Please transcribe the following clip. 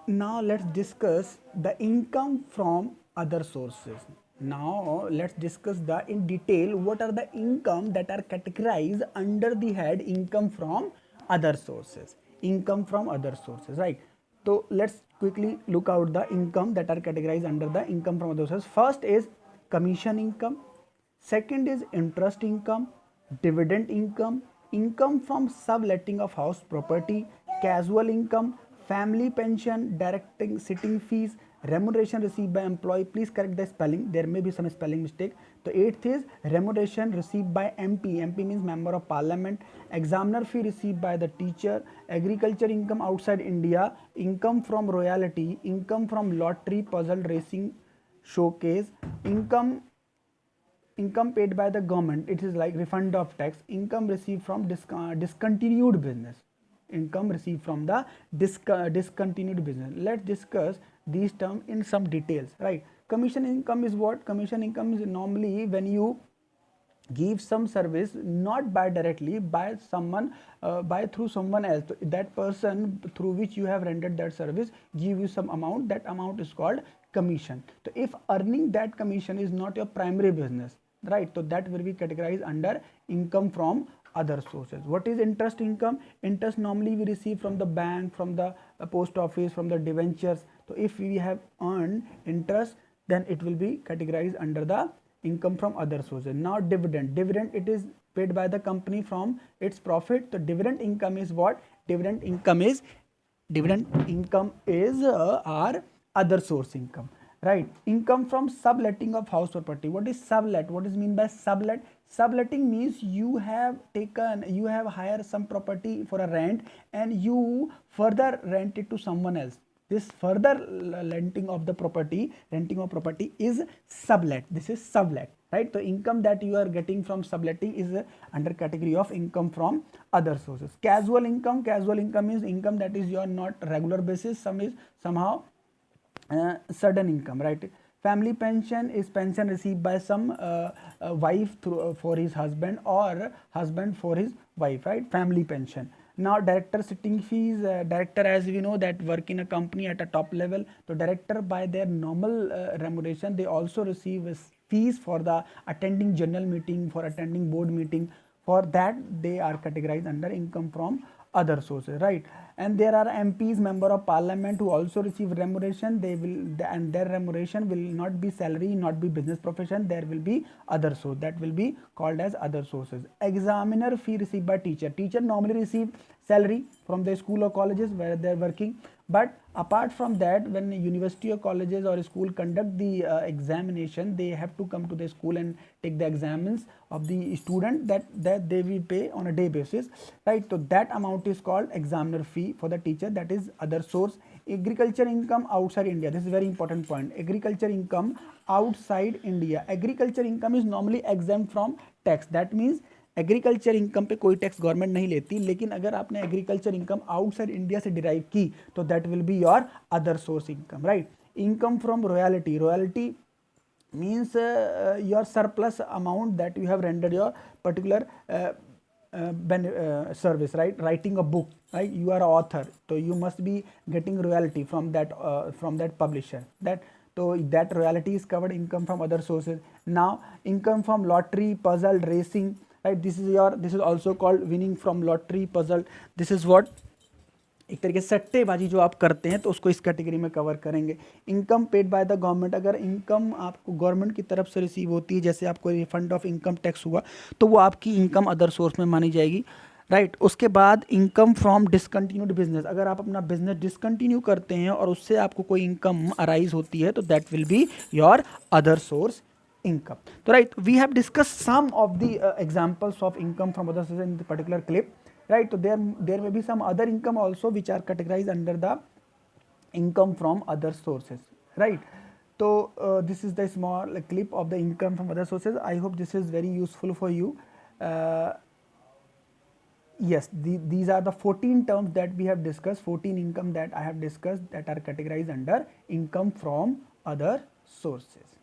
Now let's discuss the income from other sources. Now let's discuss the in detail what are the income that are categorized under the head income from other sources. Income from other sources, right? So let's quickly look out the income that are categorized under the income from other sources. First is commission income. Second is interest income, dividend income, income from subletting of house property, casual income, family pension, directing sitting fees, remuneration received by employee. Please correct the spelling. There may be some spelling mistake. The eighth is remuneration received by MP. MP means member of parliament. Examiner fee received by the teacher. Agriculture income outside India. Income from royalty. Income from lottery, puzzle, racing, showcase. Income paid by the government, it is like refund of tax. Income received from discontinued business. Income received from the discontinued business. Let's discuss these terms in some details, right? Commission income is what? Commission income is normally when you give some service not by directly, by someone, by through someone else. So that person through which you have rendered that service give you some amount, that amount is called commission. So if earning that commission is not your primary business, right, so that will be categorized under income from other sources. What is interest income? Interest normally we receive from the bank, from the post office, from the debentures. So if we have earned interest, then it will be categorized under the income from other sources. Now dividend it is paid by the company from its profit. The dividend income is what? Dividend income is our other source income, right? Income from subletting of house property. What is sublet? What is mean by sublet? Subletting means you have hired some property for a rent and you further rent it to someone else. This further renting of property is sublet. This is sublet, right? The income that you are getting from subletting is under category of income from other sources. Casual income is income that is your not regular basis, some is somehow sudden income, right? Family pension is pension received by some wife through for his husband or husband for his wife, right? Family pension. Now director sitting fees. Director, as we know, that work in a company at a top level. So director, by their normal remuneration, they also receive fees for the attending general meeting, for attending board meeting. For that they are categorized under income from other sources, right? And there are MPs, member of parliament, who also receive remuneration. They will, and their remuneration will not be salary, not be business profession. There will be other source, that will be called as other sources. Examiner fee received by teacher. Teacher normally receive salary from the school or colleges where they are working, but apart from that, when university or colleges or school conduct the examination, they have to come to the school and take the exams of the student, that they will pay on a day basis, right? So that amount is called examiner fee for the teacher, that is other source. Agriculture income outside India. This is very important point. Agriculture income outside India. Agriculture income is normally exempt from tax. That means agriculture income पे कोई tax government नहीं लेती, लेकिन अगर आपने agriculture income outside India से derive की तो that will be your other source income, right? Income from royalty. Royalty means your surplus amount that you have rendered your particular service, right? Writing a book, right? You are an author, so you must be getting royalty from that publisher. So that royalty is covered income from other sources. Now income from lottery, puzzle, racing, right? This is also called winning from lottery, puzzle. This is what एक तरीके से सट्टेबाजी जो आप करते हैं तो उसको इस कैटेगरी में कवर करेंगे. Income paid by the government. अगर इनकम आपको गवर्नमेंट की तरफ से रिसीव होती है, जैसे आपको रिफंड ऑफ इनकम टैक्स हुआ, तो वो आपकी इनकम अदर सोर्स में मानी जाएगी, राइट? उसके बाद इनकम फ्रॉम डिसकंटिन्यूड बिजनेस. अगर आप अपना बिजनेस डिसकंटिन्यू करते हैं और उससे आपको कोई इनकम अराइज होती है तो that will be your other source income. So right, we have discussed some of the examples of income from other sources in the particular clip, right? So there may be some other income also which are categorized under the income from other sources, right? So this is the small clip of the income from other sources. I hope this is very useful for you. Yes, these are the 14 terms that we have discussed, 14 income that I have discussed that are categorized under income from other sources.